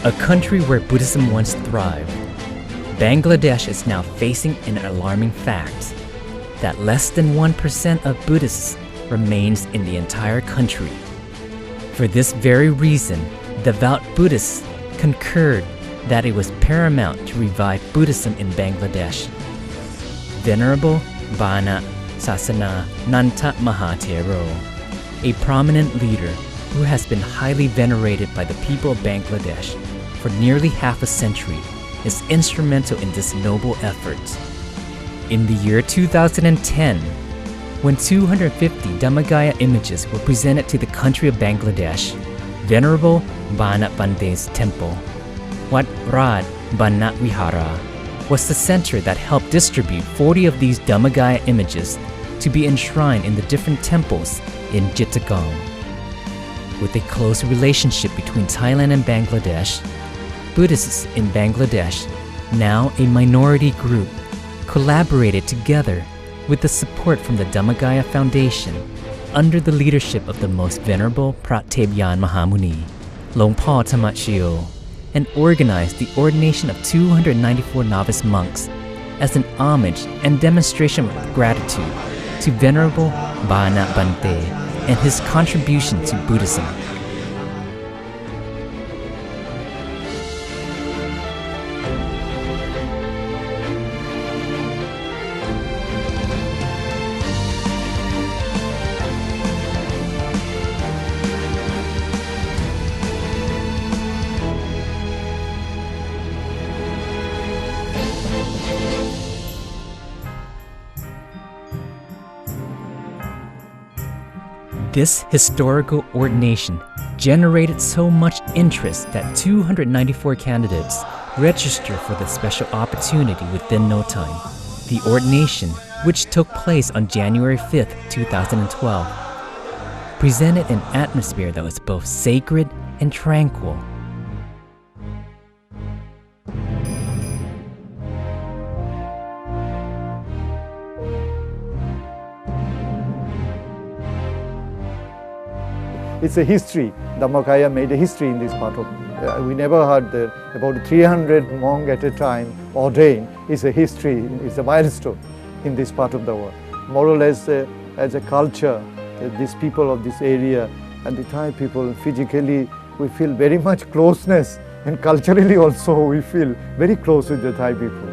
A country where Buddhism once thrived, Bangladesh is now facing an alarming fact that less than 1% of Buddhists remains in the entire country. For this very reason, devout Buddhists concurred that it was paramount to revive Buddhism in Bangladesh. Venerable Bana Sasana Nanta Mahatero, a prominent leader who has been highly venerated by the people of Bangladesh for nearly half a century, is instrumental in this noble effort. In the year 2010, when 250 Dhammagaya images were presented to the country of Bangladesh, Venerable Bana Bande's temple, Wat Rad Bana Vihara, was the center that helped distribute 40 of these Dhammagaya images to be enshrined in the different temples in Chittagong. With a close relationship between Thailand and Bangladesh, Buddhists in Bangladesh, now a minority group, collaborated together with the support from the Dhammagaya Foundation under the leadership of the Most Venerable Pratebyan Mahamuni, Longpa Tamachio, and organized the ordination of 294 novice monks as an homage and demonstration of gratitude to Venerable Bana Bante and his contribution to Buddhism. This historical ordination generated so much interest that 294 candidates registered for the special opportunity within no time. The ordination, which took place on January 5th, 2012, presented an atmosphere that was both sacred and tranquil. It's a history. Dhammagaya made a history in this part of. We never heard that about 300 monks at a time ordained. It's a history. It's a milestone in this part of the world. More or less, as a culture, these people of this area and the Thai people, physically, we feel very much closeness, and culturally also we feel very close with the Thai people.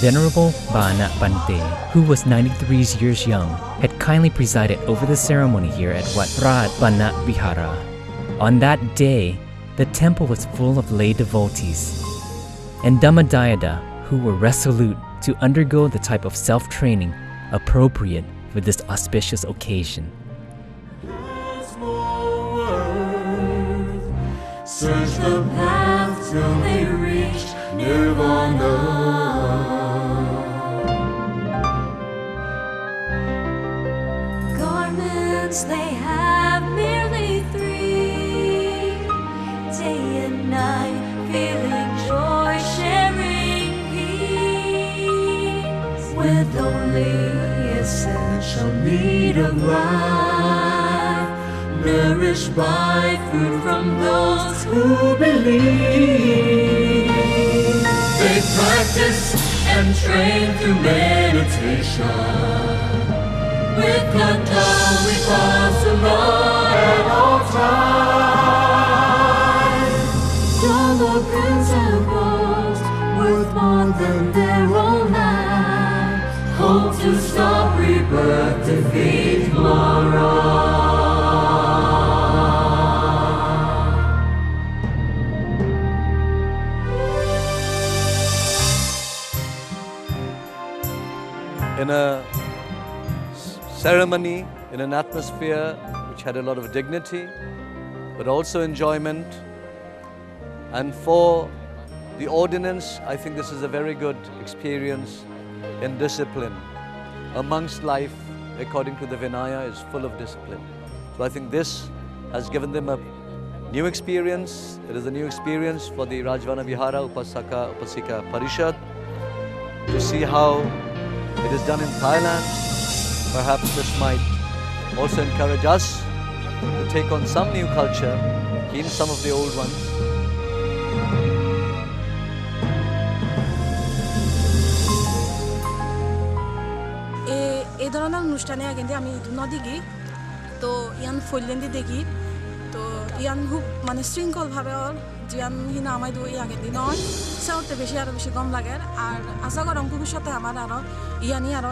Venerable Bana Bante, who was 93 years young, had kindly presided over the ceremony here at Wat Rad Bana Vihara. On that day, the temple was full of lay devotees and Dhammadayada who were resolute to undergo the type of self-training appropriate for this auspicious occasion. Search the path till they reach Nirvana. They have merely three, day and night, feeling joy, sharing peace, with only essential need of life, nourished by food from those who believe. They practice and train through meditation. With Kanta we pass along at all times. Dharma principles worth more than their own life. Hope to stop rebirth, defeat Mara. In a ceremony, in an atmosphere which had a lot of dignity, but also enjoyment. And for the ordinance, I think this is a very good experience in discipline. A monk's life, according to the Vinaya, is full of discipline. So I think this has given them a new experience. It is a new experience for the Rajvana Vihara Upasaka Upasika Parishad to see how it is done in Thailand. Perhaps this might also encourage us to take on some new culture, keep some of the old ones. এই ধরনের অনুষ্ঠানে কিন্তু আমি নদীগি তো ইয়ান ফৈলেন্দি দেখি তো ইয়ান খুব মানে শৃঙ্খলভাবে জিয়ান হিনা আমায় দু ইয়াগেন্দি নয় সেওতে বেশি আরও বেশি কম লাগে আর আশা করম ভবিষ্যতে আমার আরও ইয়ানি আরও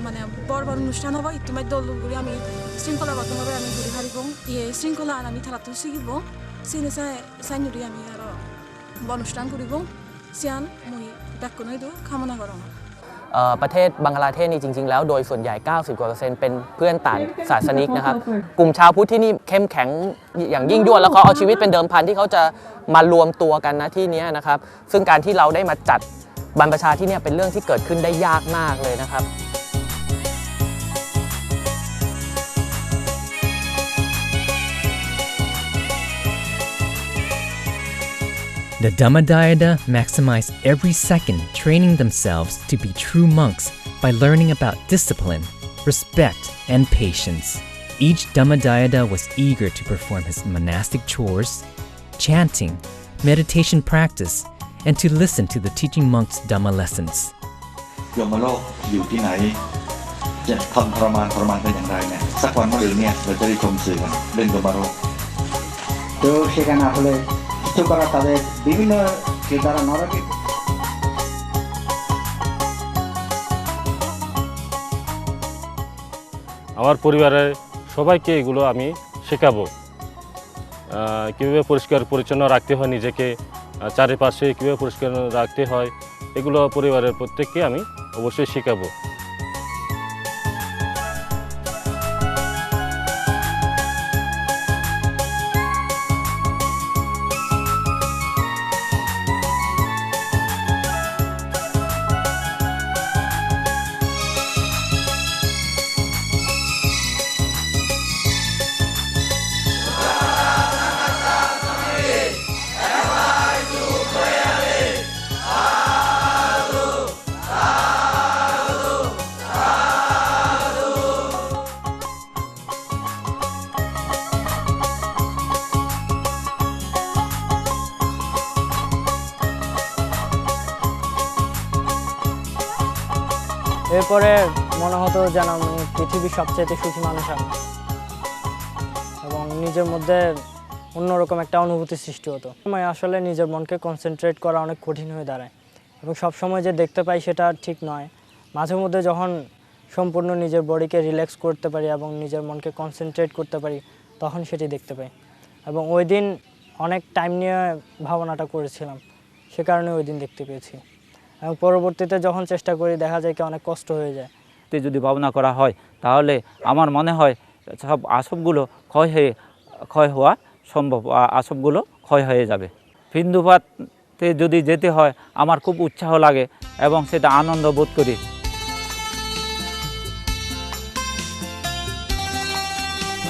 মানে বড় বড় অনুষ্ঠান হ'ব ইতিমধ্যে দলগুলি আমি শৃঙ্খলাবদ্ধভাবে আমি ঘুরি হারিব শৃঙ্খলা আর আমি খেলাটো শিকিব চিনি চাই নুরি আমি আরও অনুষ্ঠান কৰিব সিয়ান মই ব্যাকুণ হইতো কামনা করম ประเทศบังกลาเทศนี่จริงๆแล้วโดยส่วนใหญ่ 90% เป็นเพื่อนต่างศาสนิกนะครับกลุ่มชาวพุทธที่นี่เข้มแข็งอย่างยิ่งยวดแล้วเขาเอาชีวิตเป็นเดิมพันที่เขาจะมารวมตัวกันนะที่นี้นะครับซึ่งการที่เราได้มาจัดบรรพชาที่นี่เป็นเรื่องที่เกิดขึ้นได้ยากมากเลยนะครับ The Dhammadayada maximize every second, training themselves to be true monks by learning about discipline, respect, and patience. Each Dhammadayada was eager to perform his monastic chores, chanting, meditation practice, and to listen to the teaching monks' Dhamma lessons. ยมโลกอยู่ที่ไหนจะทำทรมานเป็นอย่างไรเนี่ยสักวันวันหนึ่งเนี่ยเราจะได้ชมสื่อกันเรื่องยมโลก তো সেখানে আসলে কিছু করা তাদের বিভিন্ন যে তারা নরকে আমার পরিবারের সবাইকে এগুলো আমি শেখাবো কীভাবে পরিষ্কার পরিচ্ছন্ন রাখতে হয় নিজেকে চারিপাশে কীভাবে পরিষ্কার রাখতে হয় এগুলো পরিবারের প্রত্যেককে আমি অবশ্যই শেখাবো এরপরে মনে হতো যেন আমি পৃথিবীর সবচেয়ে সুখী মানুষ আমি এবং নিজের মধ্যে অন্যরকম একটা অনুভূতি সৃষ্টি হতো আমি আসলে নিজের মনকে কনসেন্ট্রেট করা অনেক কঠিন হয়ে দাঁড়ায় এবং সবসময় যে দেখতে পাই সেটা ঠিক নয় মাঝে মধ্যে যখন সম্পূর্ণ নিজের বডিকে রিল্যাক্স করতে পারি এবং নিজের মনকে কনসেন্ট্রেট করতে পারি তখন সেটি দেখতে পাই এবং ওই দিন অনেক টাইম নিয়ে ভাবনাটা করেছিলাম সে কারণে ওই দিন দেখতে পেয়েছি এবং পরবর্তীতে যখন চেষ্টা করি দেখা যায় কি অনেক কষ্ট হয়ে যায় যদি ভাবনা করা হয় তাহলে আমার মনে হয় সব আসবগুলো ক্ষয় হওয়া সম্ভব আসবগুলো ক্ষয় হয়ে যাবে হিন্দুপাতে যদি যেতে হয় আমার খুব উৎসাহ লাগে এবং সেটা আনন্দ বোধ করি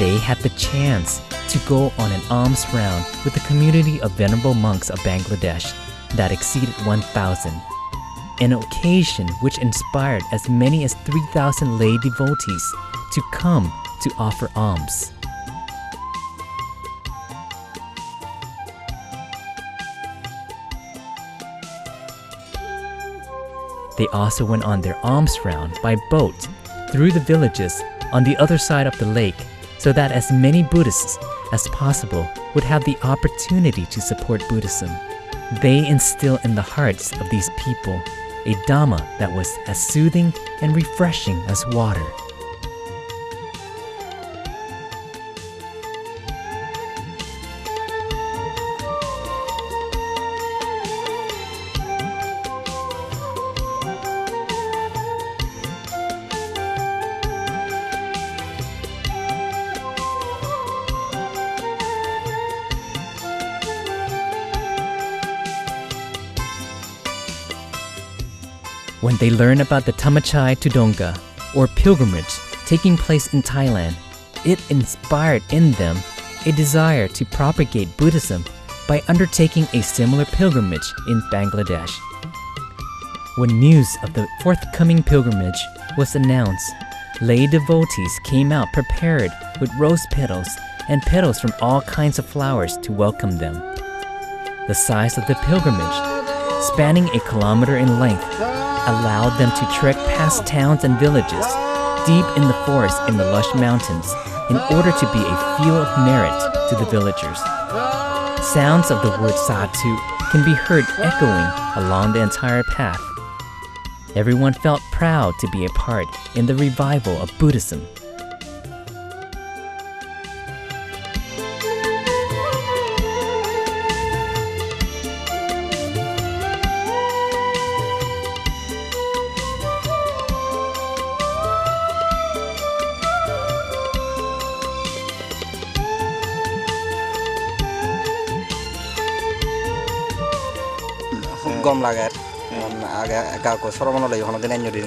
They had the chance to go on an alms round with the community of venerable monks of Bangladesh that exceeded 1,000. An occasion which inspired as many as 3,000 lay devotees to come to offer alms. They also went on their alms round by boat through the villages on the other side of the lake so that as many Buddhists as possible would have the opportunity to support Buddhism. They instill in the hearts of these people a Dhamma that was as soothing and refreshing as water. When they learn about the Thamachai Tudonga, or pilgrimage, taking place in Thailand, it inspired in them a desire to propagate Buddhism by undertaking a similar pilgrimage in Bangladesh. When news of the forthcoming pilgrimage was announced, lay devotees came out prepared with rose petals and petals from all kinds of flowers to welcome them. The size of the pilgrimage, spanning a kilometer in length, allowed them to trek past towns and villages, deep in the forest in the lush mountains, in order to be a field of merit to the villagers. Sounds of the word sadhu can be heard echoing along the entire path. Everyone felt proud to be a part in the revival of Buddhism. গম লাগে আগে একাকো সরমন লই হন দেন এঞ্জুরি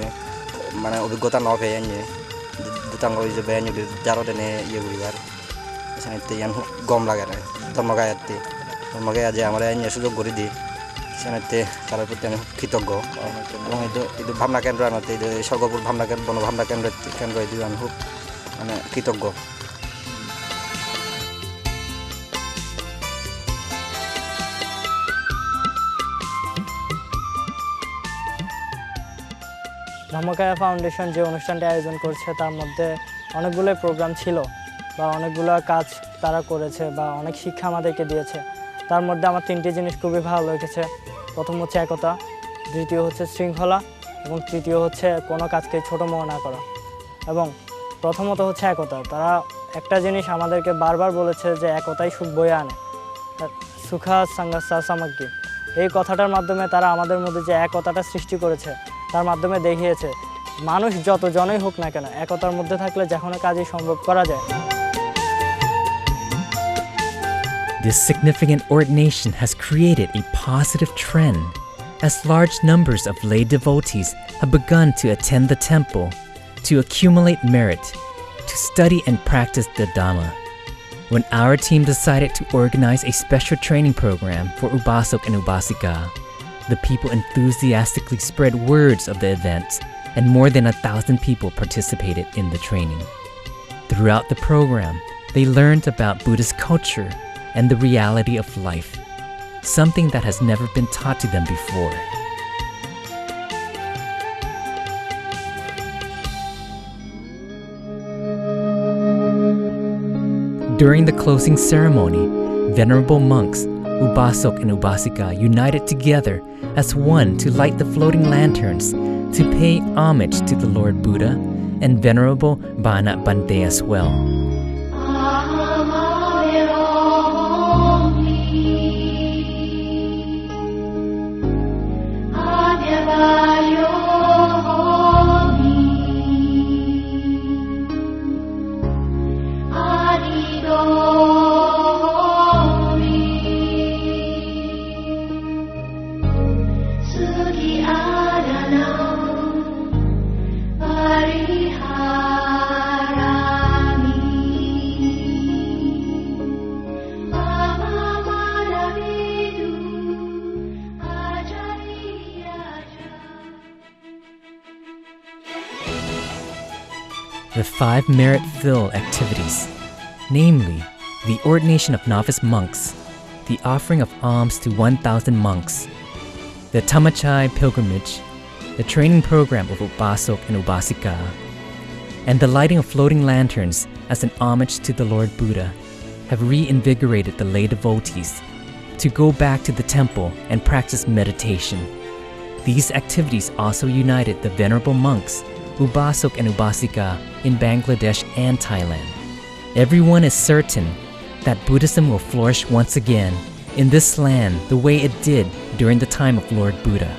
মানে অভিজ্ঞতা ন পেয়ে এঞ্জে দুতাঙ্গ যে বে এঞ্জুরি জারো দেনে ইয়ে গুলিবার সেনাতে ইয়ান গম লাগে না ধর্মগায় যে আমরা এঞ্জে সুযোগ করে দিই সেনাতে তার প্রতি আমি কৃতজ্ঞ এবং এই ভাবনা কেন্দ্র আনাতে সর্গপুর ভাবনা কেন্দ্র বনভাবনা কেন্দ্র এই আমি খুব মানে কৃতজ্ঞ ধর্মকায়া ফাউন্ডেশন যে অনুষ্ঠানটি আয়োজন করছে তার মধ্যে অনেকগুলো প্রোগ্রাম ছিল বা অনেকগুলো কাজ তারা করেছে বা অনেক শিক্ষা আমাদেরকে দিয়েছে। তার মধ্যে আমার তিনটি জিনিস খুবই ভালো লেগেছে। প্রথম হচ্ছে একতা, দ্বিতীয় হচ্ছে শৃঙ্খলা এবং তৃতীয় হচ্ছে কোনো কাজকে ছোটো মনে না করা। এবং প্রথমত হচ্ছে একতা। তারা একটা জিনিস আমাদেরকে বারবার বলেছে যে একতাই সুখ বয়ে আনে, সুখা সাঙ্গাসা সামগ্রী। এই কথাটার মাধ্যমে তারা আমাদের মধ্যে যে একতাটা সৃষ্টি করেছে তার মাধ্যমে দেখিয়েছে মানুষ যতজনই হোক না কেন একতার মধ্যে থাকলে যে কোনো কাজই সম্ভব করা যায়। This significant ordination has created a positive trend as large numbers of lay devotees have begun to attend the temple, to accumulate merit, to study and practice the Dhamma. When our team decided to organize a special training program for Upasok and Upasika, the people enthusiastically spread words of the event, and more than 1,000 people participated in the training. Throughout the program, they learned about Buddhist culture and the reality of life, something that has never been taught to them before. During the closing ceremony, venerable monks, Upasok and Upasika, united together as one to light the floating lanterns to pay homage to the Lord Buddha and Venerable Bana Bante as well. The 5 merit-filled activities, namely the ordination of novice monks, the offering of alms to 1,000 monks, the Tamachai pilgrimage, the training program of Upasok and Upasika, and the lighting of floating lanterns as an homage to the Lord Buddha, have reinvigorated the lay devotees to go back to the temple and practice meditation. These activities also united the venerable monks, Upasok and Upasika in Bangladesh and Thailand. Everyone is certain that Buddhism will flourish once again in this land the way it did during the time of Lord Buddha.